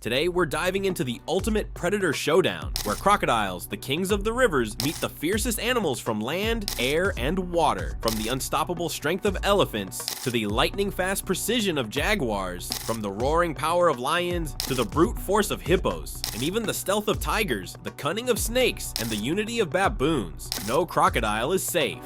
Today, we're diving into the ultimate predator showdown, where crocodiles, the kings of the rivers, meet the fiercest animals from land, air, and water. From the unstoppable strength of elephants, to the lightning-fast precision of jaguars, from the roaring power of lions, to the brute force of hippos, and even the stealth of tigers, the cunning of snakes, and the unity of baboons, no crocodile is safe.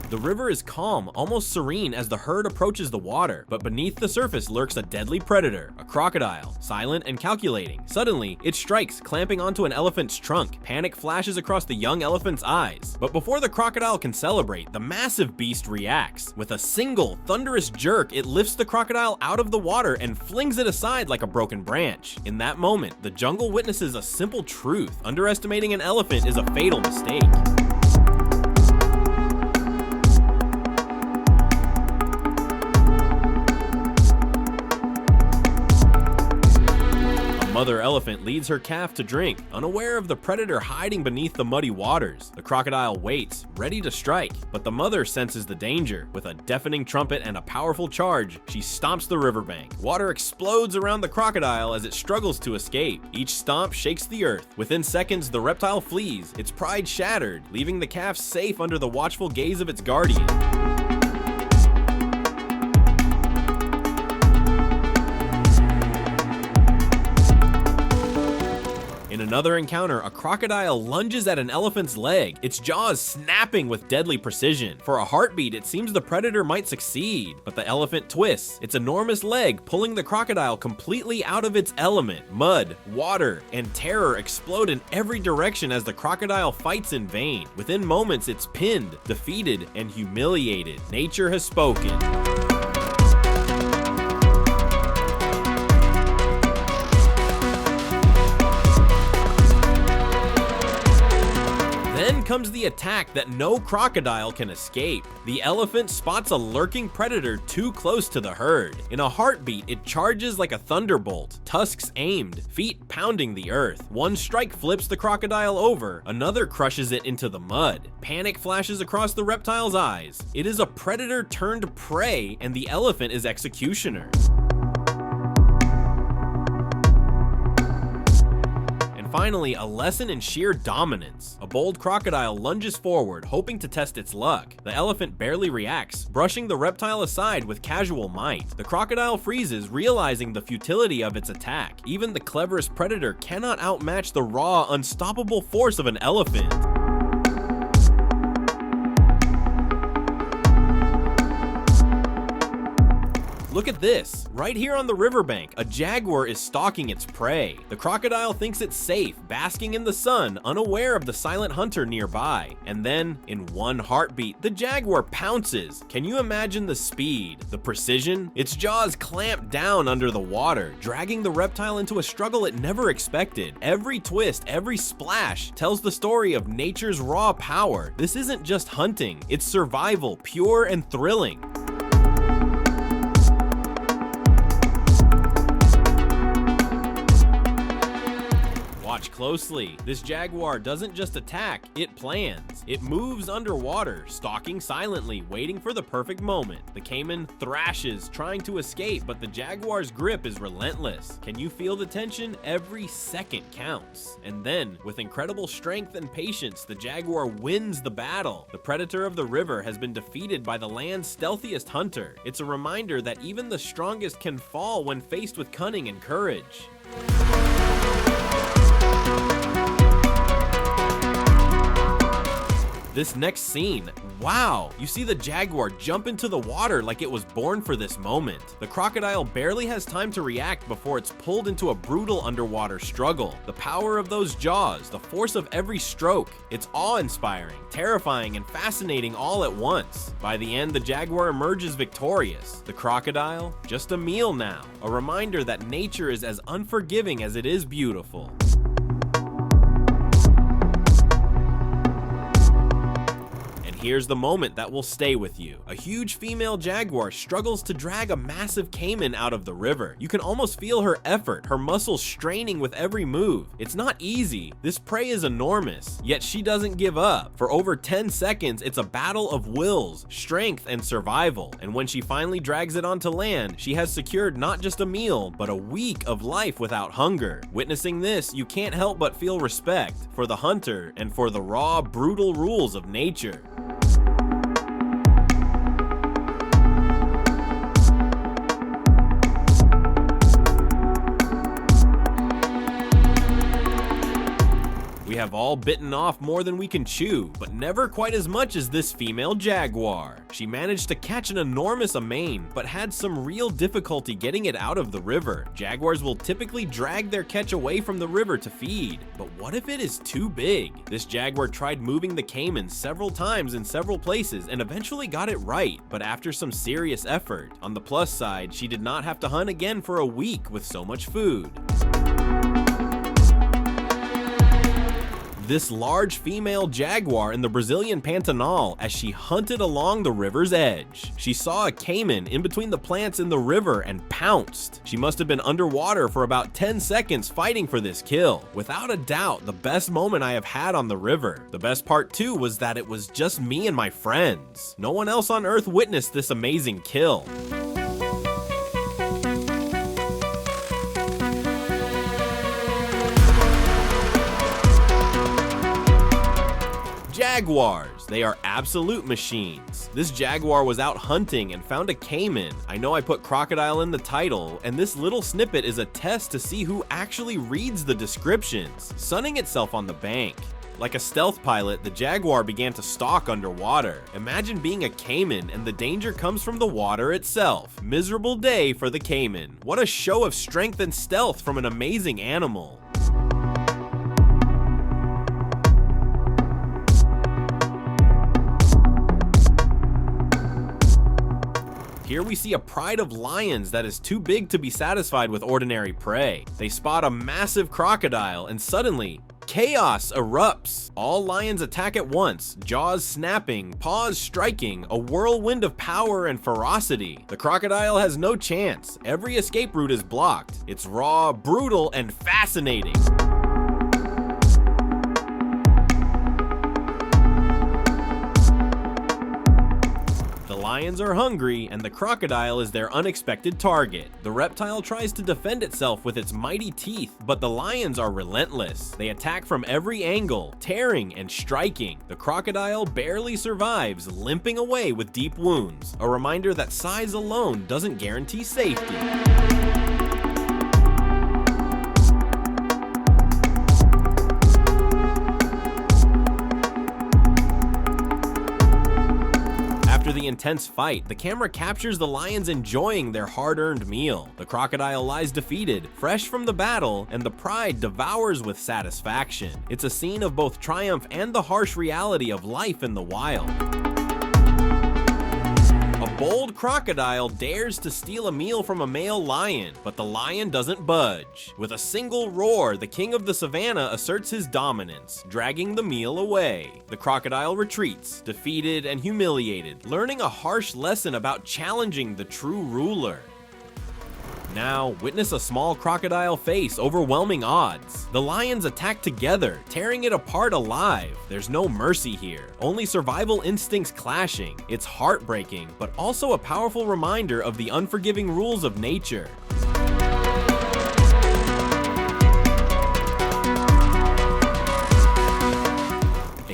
The river is calm, almost serene as the herd approaches the water, but beneath the surface lurks a deadly predator, a crocodile, silent and calculating. Suddenly, it strikes, clamping onto an elephant's trunk. Panic flashes across the young elephant's eyes. But before the crocodile can celebrate, the massive beast reacts. With a single, thunderous jerk, it lifts the crocodile out of the water and flings it aside like a broken branch. In that moment, the jungle witnesses a simple truth: underestimating an elephant is a fatal mistake. Mother elephant leads her calf to drink, unaware of the predator hiding beneath the muddy waters. The crocodile waits, ready to strike, but the mother senses the danger. With a deafening trumpet and a powerful charge, she stomps the riverbank. Water explodes around the crocodile as it struggles to escape. Each stomp shakes the earth. Within seconds, the reptile flees, its pride shattered, leaving the calf safe under the watchful gaze of its guardian. In another encounter, a crocodile lunges at an elephant's leg, its jaws snapping with deadly precision. For a heartbeat, it seems the predator might succeed, but the elephant twists, its enormous leg pulling the crocodile completely out of its element. Mud, water, and terror explode in every direction as the crocodile fights in vain. Within moments, it's pinned, defeated, and humiliated. Nature has spoken. Then comes the attack that no crocodile can escape. The elephant spots a lurking predator too close to the herd. In a heartbeat, it charges like a thunderbolt, tusks aimed, feet pounding the earth. One strike flips the crocodile over, another crushes it into the mud. Panic flashes across the reptile's eyes. It is a predator turned prey, and the elephant is executioner. Finally, a lesson in sheer dominance. A bold crocodile lunges forward, hoping to test its luck. The elephant barely reacts, brushing the reptile aside with casual might. The crocodile freezes, realizing the futility of its attack. Even the cleverest predator cannot outmatch the raw, unstoppable force of an elephant. Look at this. Right here on the riverbank, a jaguar is stalking its prey. The crocodile thinks it's safe, basking in the sun, unaware of the silent hunter nearby. And then, in one heartbeat, the jaguar pounces. Can you imagine the speed, the precision? Its jaws clamp down under the water, dragging the reptile into a struggle it never expected. Every twist, every splash tells the story of nature's raw power. This isn't just hunting, it's survival, pure and thrilling. Watch closely. This jaguar doesn't just attack, it plans. It moves underwater, stalking silently, waiting for the perfect moment. The caiman thrashes, trying to escape, but the jaguar's grip is relentless. Can you feel the tension? Every second counts. And then, with incredible strength and patience, the jaguar wins the battle. The predator of the river has been defeated by the land's stealthiest hunter. It's a reminder that even the strongest can fall when faced with cunning and courage. This next scene, wow! You see the jaguar jump into the water like it was born for this moment. The crocodile barely has time to react before it's pulled into a brutal underwater struggle. The power of those jaws, the force of every stroke, it's awe-inspiring, terrifying, and fascinating all at once. By the end, the jaguar emerges victorious. The crocodile, just a meal now. A reminder that nature is as unforgiving as it is beautiful. here's the moment that will stay with you. A huge female jaguar struggles to drag a massive caiman out of the river. You can almost feel her effort, her muscles straining with every move. It's not easy. This prey is enormous, yet she doesn't give up. For over 10 seconds, it's a battle of wills, strength, and survival. And when she finally drags it onto land, she has secured not just a meal, but a week of life without hunger. Witnessing this, you can't help but feel respect for the hunter and for the raw, brutal rules of nature. We have all bitten off more than we can chew, but never quite as much as this female jaguar. She managed to catch an enormous amane, but had some real difficulty getting it out of the river. Jaguars will typically drag their catch away from the river to feed, but what if it is too big? This jaguar tried moving the caiman several times in several places and eventually got it right, but after some serious effort. On the plus side, she did not have to hunt again for a week with so much food. This large female jaguar in the Brazilian Pantanal as she hunted along the river's edge. She saw a caiman in between the plants in the river and pounced. She must have been underwater for about 10 seconds fighting for this kill. Without a doubt, the best moment I have had on the river. The best part too was that it was just me and my friends. No one else on Earth witnessed this amazing kill. Jaguars. They are absolute machines. This jaguar was out hunting and found a caiman. I know I put crocodile in the title, and this little snippet is a test to see who actually reads the descriptions, sunning itself on the bank. Like a stealth pilot, the jaguar began to stalk underwater. Imagine being a caiman and the danger comes from the water itself. Miserable day for the caiman. What a show of strength and stealth from an amazing animal. Here we see a pride of lions that is too big to be satisfied with ordinary prey. They spot a massive crocodile and suddenly, chaos erupts. All lions attack at once, jaws snapping, paws striking, a whirlwind of power and ferocity. The crocodile has no chance. Every escape route is blocked. It's raw, brutal, and fascinating. The lions are hungry, and the crocodile is their unexpected target. The reptile tries to defend itself with its mighty teeth, but the lions are relentless. They attack from every angle, tearing and striking. The crocodile barely survives, limping away with deep wounds. A reminder that size alone doesn't guarantee safety. After the intense fight, the camera captures the lions enjoying their hard-earned meal. The crocodile lies defeated, fresh from the battle, and the pride devours with satisfaction. It's a scene of both triumph and the harsh reality of life in the wild. A bold crocodile dares to steal a meal from a male lion, but the lion doesn't budge. With a single roar, the king of the savannah asserts his dominance, dragging the meal away. The crocodile retreats, defeated and humiliated, learning a harsh lesson about challenging the true ruler. Now, witness a small crocodile face overwhelming odds. The lions attack together, tearing it apart alive. There's no mercy here, only survival instincts clashing. It's heartbreaking, but also a powerful reminder of the unforgiving rules of nature.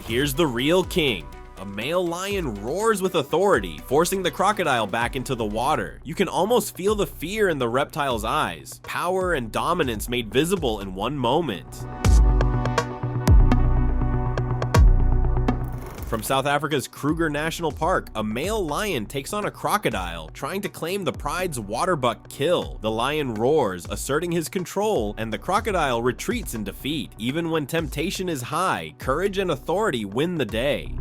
Here's the real king. A male lion roars with authority, forcing the crocodile back into the water. You can almost feel the fear in the reptile's eyes, power and dominance made visible in one moment. From South Africa's Kruger National Park, a male lion takes on a crocodile, trying to claim the pride's waterbuck kill. The lion roars, asserting his control, and the crocodile retreats in defeat. Even when temptation is high, courage and authority win the day.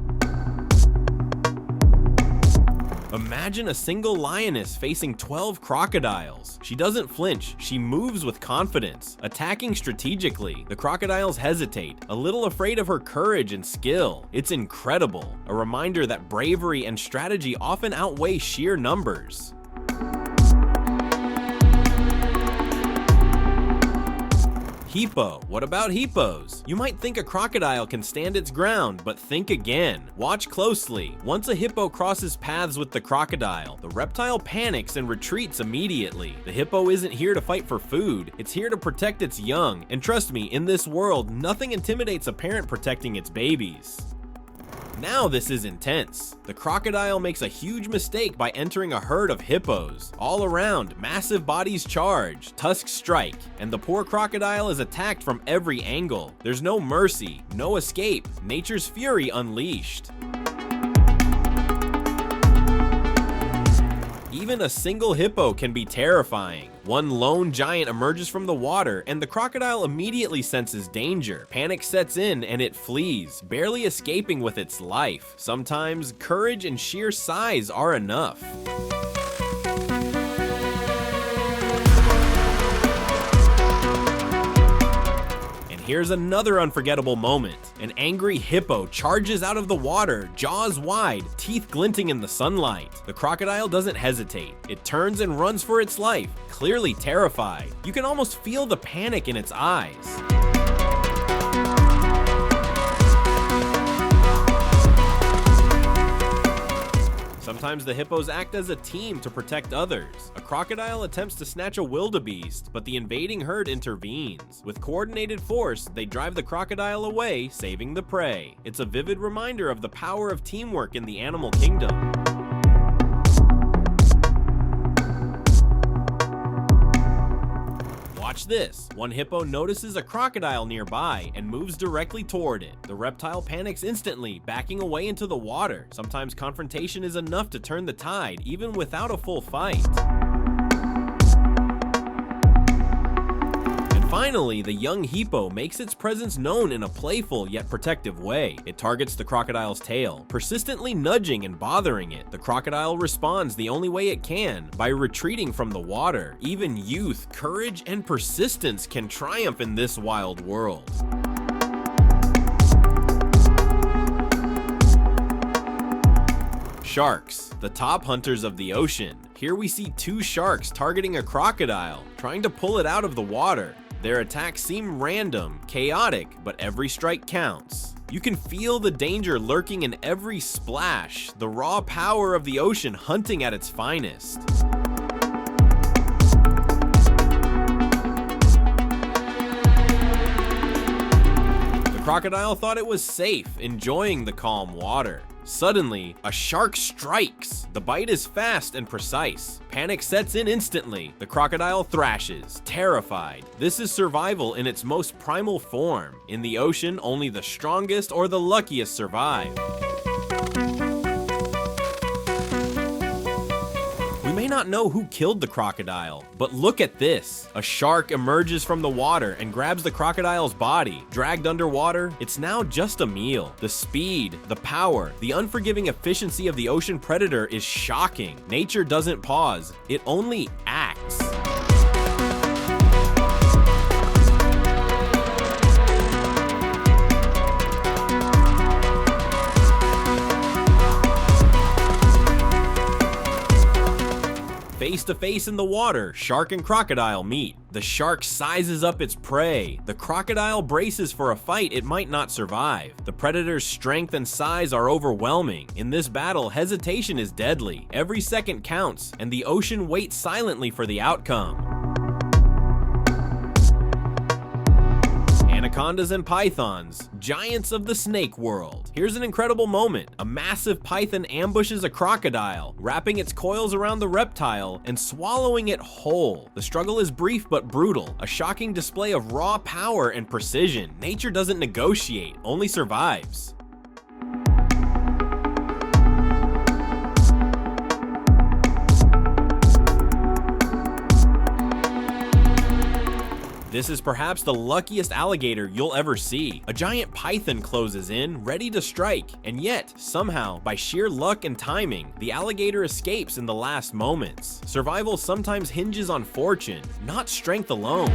Imagine a single lioness facing 12 crocodiles. She doesn't flinch, she moves with confidence, attacking strategically. The crocodiles hesitate, a little afraid of her courage and skill. It's incredible, a reminder that bravery and strategy often outweigh sheer numbers. Hippo. What about hippos? You might think a crocodile can stand its ground, but think again. Watch closely. Once a hippo crosses paths with the crocodile, the reptile panics and retreats immediately. The hippo isn't here to fight for food, it's here to protect its young. And trust me, in this world, nothing intimidates a parent protecting its babies. Now this is intense. The crocodile makes a huge mistake by entering a herd of hippos. All around, massive bodies charge, tusks strike, and the poor crocodile is attacked from every angle. There's no mercy, no escape, nature's fury unleashed. Even a single hippo can be terrifying. One lone giant emerges from the water, and the crocodile immediately senses danger. Panic sets in and it flees, barely escaping with its life. Sometimes, courage and sheer size are enough. Here's another unforgettable moment. An angry hippo charges out of the water, jaws wide, teeth glinting in the sunlight. The crocodile doesn't hesitate. It turns and runs for its life, clearly terrified. You can almost feel the panic in its eyes. Sometimes the hippos act as a team to protect others. A crocodile attempts to snatch a wildebeest, but the invading herd intervenes. With coordinated force, they drive the crocodile away, saving the prey. It's a vivid reminder of the power of teamwork in the animal kingdom. Watch this. One hippo notices a crocodile nearby and moves directly toward it. The reptile panics instantly, backing away into the water. Sometimes confrontation is enough to turn the tide, even without a full fight. Finally, the young hippo makes its presence known in a playful yet protective way. It targets the crocodile's tail, persistently nudging and bothering it. The crocodile responds the only way it can, by retreating from the water. Even youth, courage, and persistence can triumph in this wild world. Sharks, the top hunters of the ocean. Here we see two sharks targeting a crocodile, trying to pull it out of the water. Their attacks seem random, chaotic, but every strike counts. You can feel the danger lurking in every splash, the raw power of the ocean hunting at its finest. The crocodile thought it was safe, enjoying the calm water. Suddenly, a shark strikes. The bite is fast and precise. Panic sets in instantly. The crocodile thrashes, terrified. This is survival in its most primal form. In the ocean, only the strongest or the luckiest survive. We may not know who killed the crocodile, but look at this. A shark emerges from the water and grabs the crocodile's body. Dragged underwater, it's now just a meal. The speed, the power, the unforgiving efficiency of the ocean predator is shocking. Nature doesn't pause, it only acts. Face to face in the water, shark and crocodile meet. The shark sizes up its prey. The crocodile braces for a fight it might not survive. The predator's strength and size are overwhelming. In this battle, hesitation is deadly. Every second counts, and the ocean waits silently for the outcome. Anacondas and pythons, giants of the snake world. Here's an incredible moment. A massive python ambushes a crocodile, wrapping its coils around the reptile and swallowing it whole. The struggle is brief but brutal, a shocking display of raw power and precision. Nature doesn't negotiate, only survives. This is perhaps the luckiest alligator you'll ever see. A giant python closes in, ready to strike, and yet, somehow, by sheer luck and timing, the alligator escapes in the last moments. Survival sometimes hinges on fortune, not strength alone.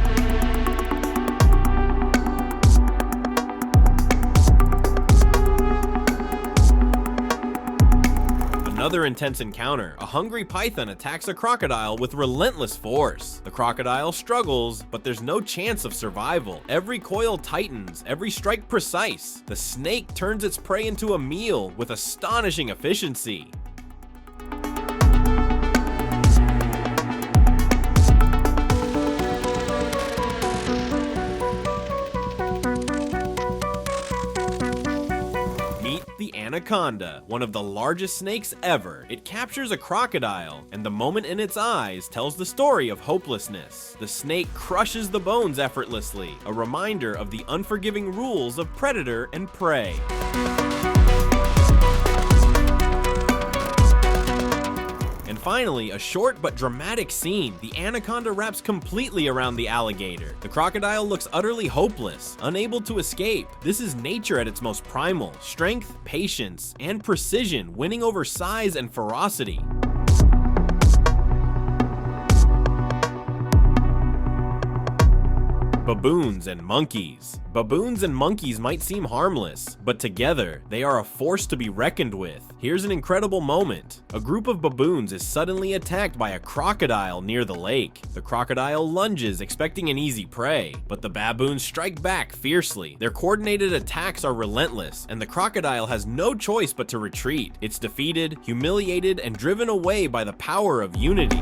Another intense encounter, a hungry python attacks a crocodile with relentless force. The crocodile struggles, but there's no chance of survival. Every coil tightens, every strike precise. The snake turns its prey into a meal with astonishing efficiency. The anaconda, one of the largest snakes ever. It captures a crocodile, and the moment in its eyes tells the story of hopelessness. The snake crushes the bones effortlessly, a reminder of the unforgiving rules of predator and prey. And finally, a short but dramatic scene. The anaconda wraps completely around the alligator. The crocodile looks utterly hopeless, unable to escape. This is nature at its most primal. Strength, patience, and precision winning over size and ferocity. Baboons and monkeys. Baboons and monkeys might seem harmless, but together, they are a force to be reckoned with. Here's an incredible moment. A group of baboons is suddenly attacked by a crocodile near the lake. The crocodile lunges, expecting an easy prey, but the baboons strike back fiercely. Their coordinated attacks are relentless, and the crocodile has no choice but to retreat. It's defeated, humiliated, and driven away by the power of unity.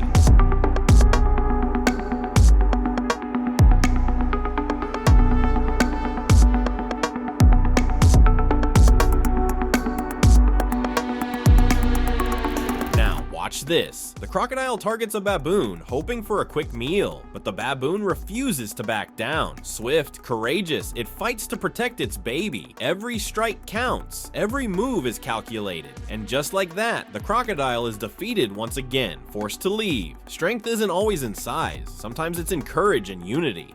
Watch this. The crocodile targets a baboon, hoping for a quick meal, but the baboon refuses to back down. Swift, courageous, it fights to protect its baby. Every strike counts. Every move is calculated. And just like that, the crocodile is defeated once again, forced to leave. Strength isn't always in size. Sometimes it's in courage and unity.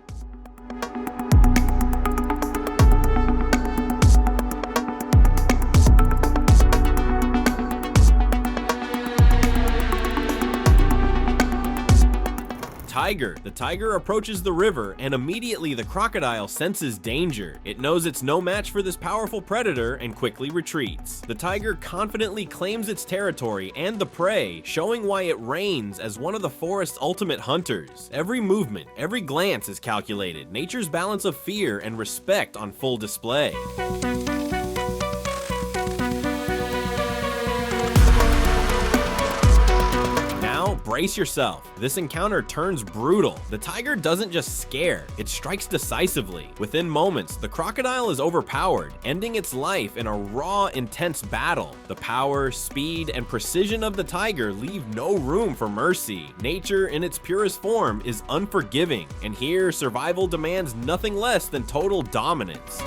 Tiger. The tiger approaches the river, and immediately the crocodile senses danger. It knows it's no match for this powerful predator and quickly retreats. The tiger confidently claims its territory and the prey, showing why it reigns as one of the forest's ultimate hunters. Every movement, every glance is calculated, nature's balance of fear and respect on full display. Brace yourself. This encounter turns brutal. The tiger doesn't just scare, it strikes decisively. Within moments, the crocodile is overpowered, ending its life in a raw, intense battle. The power, speed, and precision of the tiger leave no room for mercy. Nature, in its purest form, is unforgiving, and here, survival demands nothing less than total dominance.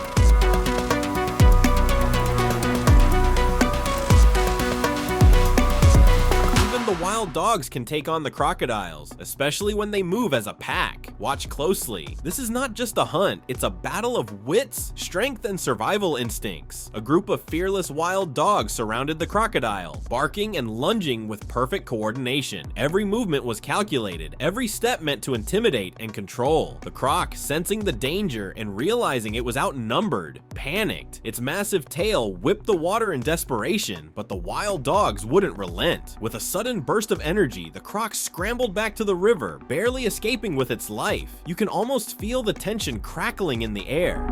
The wild dogs can take on the crocodiles, especially when they move as a pack. Watch closely. This is not just a hunt, it's a battle of wits, strength, and survival instincts. A group of fearless wild dogs surrounded the crocodile, barking and lunging with perfect coordination. Every movement was calculated, every step meant to intimidate and control. The croc, sensing the danger and realizing it was outnumbered, panicked. Its massive tail whipped the water in desperation, but the wild dogs wouldn't relent. With a sudden burst of energy, the croc scrambled back to the river, barely escaping with its life. You can almost feel the tension crackling in the air.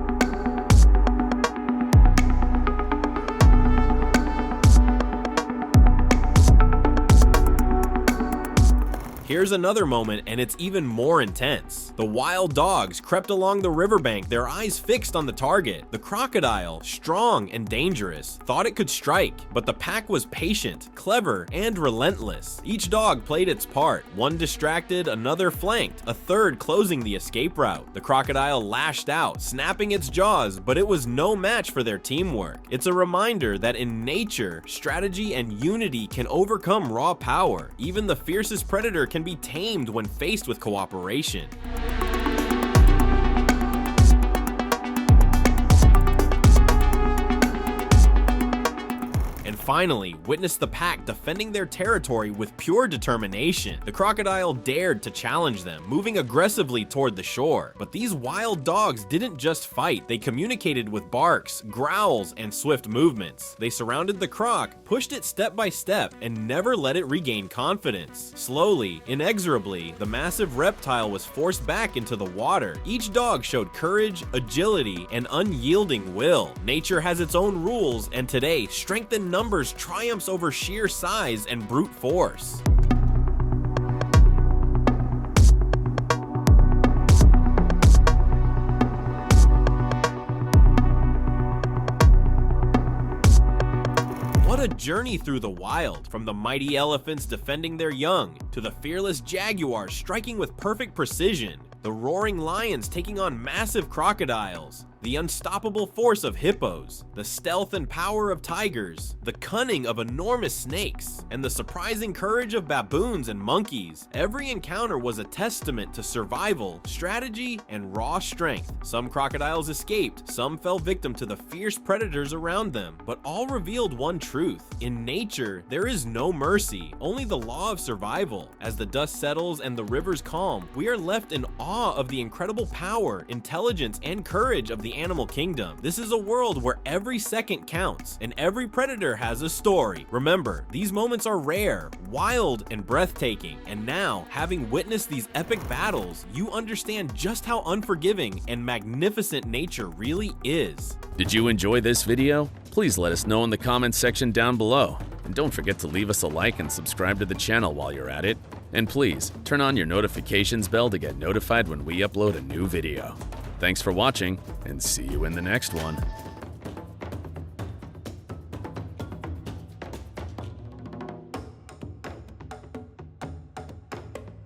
Here's another moment, and it's even more intense. The wild dogs crept along the riverbank, their eyes fixed on the target. The crocodile, strong and dangerous, thought it could strike, but the pack was patient, clever, and relentless. Each dog played its part, one distracted, another flanked, a third closing the escape route. The crocodile lashed out, snapping its jaws, but it was no match for their teamwork. It's a reminder that in nature, strategy and unity can overcome raw power. Even the fiercest predator can be tamed when faced with cooperation. Finally, witness the pack defending their territory with pure determination. The crocodile dared to challenge them, moving aggressively toward the shore. But these wild dogs didn't just fight, they communicated with barks, growls, and swift movements. They surrounded the croc, pushed it step by step, and never let it regain confidence. Slowly, inexorably, the massive reptile was forced back into the water. Each dog showed courage, agility, and unyielding will. Nature has its own rules, and today, strength in numbers triumphs over sheer size and brute force. What a journey through the wild, from the mighty elephants defending their young, to the fearless jaguars striking with perfect precision, the roaring lions taking on massive crocodiles, the unstoppable force of hippos, the stealth and power of tigers, the cunning of enormous snakes, and the surprising courage of baboons and monkeys. Every encounter was a testament to survival, strategy, and raw strength. Some crocodiles escaped, some fell victim to the fierce predators around them, but all revealed one truth. In nature, there is no mercy, only the law of survival. As the dust settles and the rivers calm, we are left in awe of the incredible power, intelligence, and courage of the animal kingdom. This is a world where every second counts, and every predator has a story. Remember, these moments are rare, wild, and breathtaking, and now, having witnessed these epic battles, you understand just how unforgiving and magnificent nature really is. Did you enjoy this video? Please let us know in the comments section down below. And don't forget to leave us a like and subscribe to the channel while you're at it. And please, turn on your notifications bell to get notified when we upload a new video. Thanks for watching, and see you in the next one.